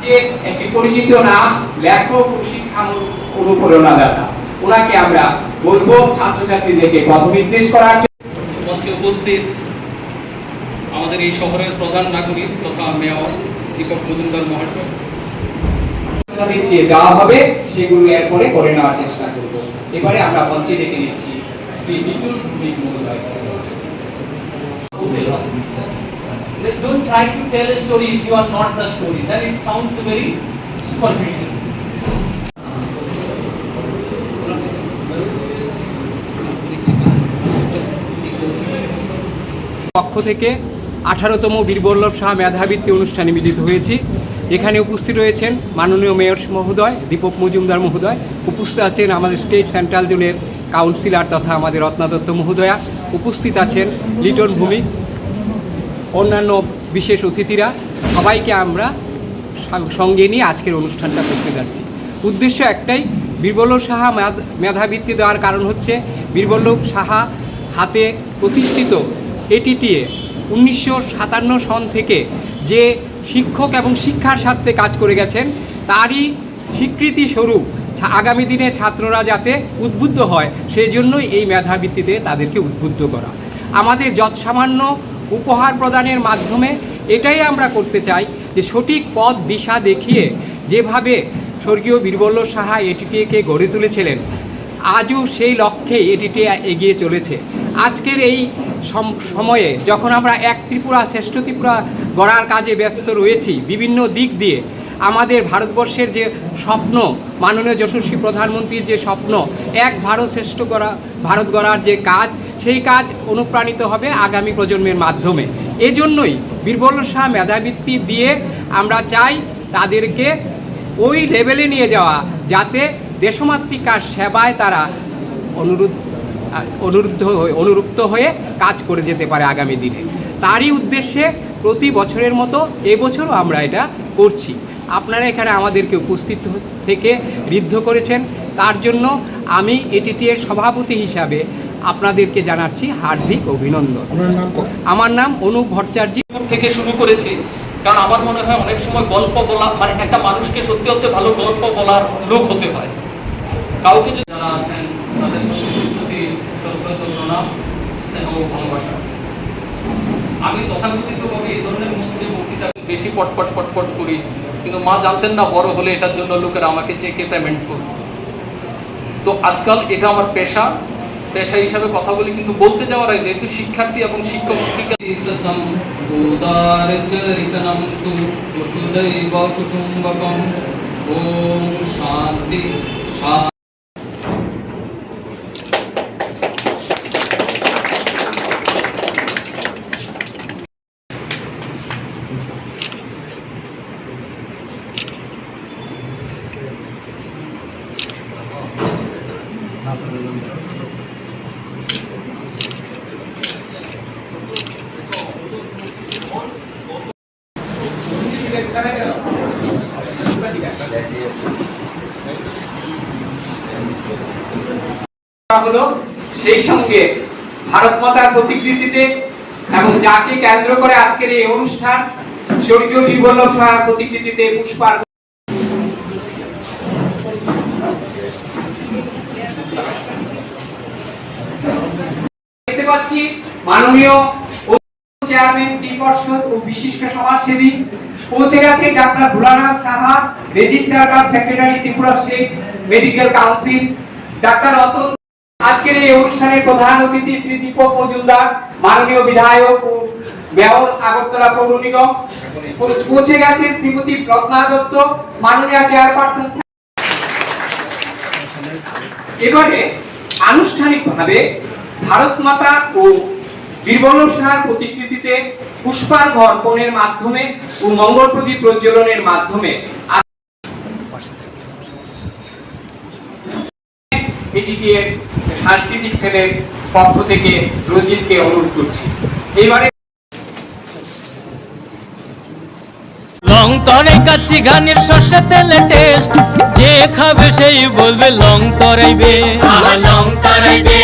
যে একটি পরিচিত নাম, লেখক ও শিক্ষা অনুপ্রেরণাদাতা, ওনাকে আমরা বলবো ছাত্রছাত্রীদেরকে পথ নির্দেশ করার মঞ্চে উপস্থিত আমাদের এই শহরের প্রধান নাগরিক তথা মেয়র দীপক মজুমদার মহাশয়, যাদেরকে দেওয়া হবে সেগুলো এরপরে করে নেওয়ার চেষ্টা করব। এবারে আমরা মঞ্চে ডেকে নিচ্ছি শ্রী বিপুল ভৌমিক মহোদয়। Don't try to tell a story if you are not the story. Then it sounds very superficial. পক্ষ থেকে 18তম বীরবল্লভ সাহা মেধাবৃত্তি অনুষ্ঠানে মিলিত হয়েছি। এখানে উপস্থিত রয়েছেন মাননীয় মেয়র মহোদয় দীপক মজুমদার মহোদয়, উপস্থিত আছেন আমাদের স্টেট সেন্ট্রাল জোনের কাউন্সিলর তথা আমাদের রত্না দত্ত মহোদয়া, উপস্থিত আছেন লিটন ভূমিক, অন্যান্য বিশেষ অতিথিরা। সবাইকে আমরা সঙ্গে নিয়ে আজকের অনুষ্ঠানটা করতে যাচ্ছি। উদ্দেশ্য একটাই, বীরবল্লভ সাহা মেধাবৃত্তি দেওয়ার কারণ হচ্ছে বীরবল্লভ সাহা হাতে প্রতিষ্ঠিত এটিটিএ 1957 সন থেকে যে শিক্ষক এবং শিক্ষার স্বার্থে কাজ করে গেছেন, তারই স্বীকৃতি স্বরূপ আগামী দিনে ছাত্ররা যাতে উদ্বুদ্ধ হয় সেই জন্যই এই মেধাবৃত্তিতে তাদেরকে উদ্বুদ্ধ করা। আমাদের যৎসামান্য উপহার প্রদানের মাধ্যমে এটাই আমরা করতে চাই যে সঠিক পথ দিশা দেখিয়ে যেভাবে স্বর্গীয় বীরবল্লভ সাহা এটিটিএকে গড়ে তুলেছিলেন, আজও সেই লক্ষ্যে এটিটিএ এগিয়ে চলেছে। আজকের এই সময়ে যখন আমরা এক ত্রিপুরা শ্রেষ্ঠ ত্রিপুরা গড়ার কাজে ব্যস্ত রয়েছি বিভিন্ন দিক দিয়ে, আমাদের ভারতবর্ষের যে স্বপ্ন, মাননীয় যশস্বী প্রধানমন্ত্রীর যে স্বপ্ন, এক ভারত শ্রেষ্ঠ ভারত গড়ার যে কাজ, সেই কাজ অনুপ্রাণিত হবে আগামী প্রজন্মের মাধ্যমে। এজন্যই বীরবল্লভ সাহা মেধাবৃত্তি দিয়ে আমরা চাই তাদেরকে ওই লেভেলে নিয়ে যাওয়া যাতে দেশমাতৃকার সেবায় তারা অনুরুদ্ধ হয়ে কাজ করে যেতে পারে আগামী দিনে। তারই উদ্দেশ্যে প্রতি বছরের মতো এবছরও আমরা এটা করছি। আপনারা এখানে আমাদেরকে উপস্থিত থেকে ঋদ্ধ করেছেন, তার জন্য আমি এটিটিএর সভাপতি হিসাবে আপনাদেরকে জানাচ্ছি হার্দিক অভিনন্দন। আমার নাম অনুপ ভট্টাচার্য থেকে শুরু করেছি, কারণ আমার মনে হয় অনেক সময় গল্প বলা মানে একটা মানুষকে সত্যি সত্যি ভালো গল্প বলার লোক হতে হয়। কাউকে যদি যারা আছেন তাদের প্রতি সশ্রদ্ধ প্রণাম, স্নেহ ও ভালোবাসা। আমি তথাকথিতভাবে এই ধরনের মন্ত্রী বক্তৃতা বেশি পটপট করি, কিন্তু মা জানতেন না বড় হলে এটার জন্য লোকেরা আমাকে চেকে পেমেন্ট করবে। তো আজকাল এটা আমার পেশা হিসাবে কথা বলি, কিন্তু বলতে যাওয়ার আগে যেহেতু শিক্ষার্থী এবং শিক্ষক শিক্ষিকা ওম শান্তি শান্তি। হলো সেই সঙ্গে ভারত মাতার প্রতিকৃতিতে এবং যাকে কেন্দ্র করে আজকের এই অনুষ্ঠান, স্বর্গীয় বীরবল্লভ সাহার প্রতিকৃতিতে পুষ্পার্ঘ্য দেখতে পাচ্ছি। মাননীয় চেয়ারম্যান টি পর্ষদ ও বিশিষ্ট সমাজসেবী পৌঁছে গেছে doctor Bholanath Saha, registrar cum secretary Tripura state medical council, doctor Ratan. আজকের এই অনুষ্ঠানের প্রধান অতিথি শ্রী দীপক মজুমদার, মাননীয় বিধায়ক ও মেয়র আগরতলা পৌর নিগম। পৌঁছে গেছে শ্রীমতী রত্না দত্ত, মাননীয় চেয়ারপারসন। এবারে আনুষ্ঠানিকভাবে ভারত মাতা ও বীরবল্লভ সাহার প্রতিকৃতিতে পুষ্পার্ঘ্য অর্পণের মাধ্যমে ও মঙ্গল প্রদীপ প্রজ্বলনের মাধ্যমে এটিটিএর সাংস্কৃতিক সেলের পক্ষ থেকে রঞ্জিতকে অনুরোধ করছি। এবারে লং তরাই কাচ্চি ঘানির সর্ষে তেলে টেস্ট, যে খাবে সেই বলবে লং তরাইবে, লং তরাইবে।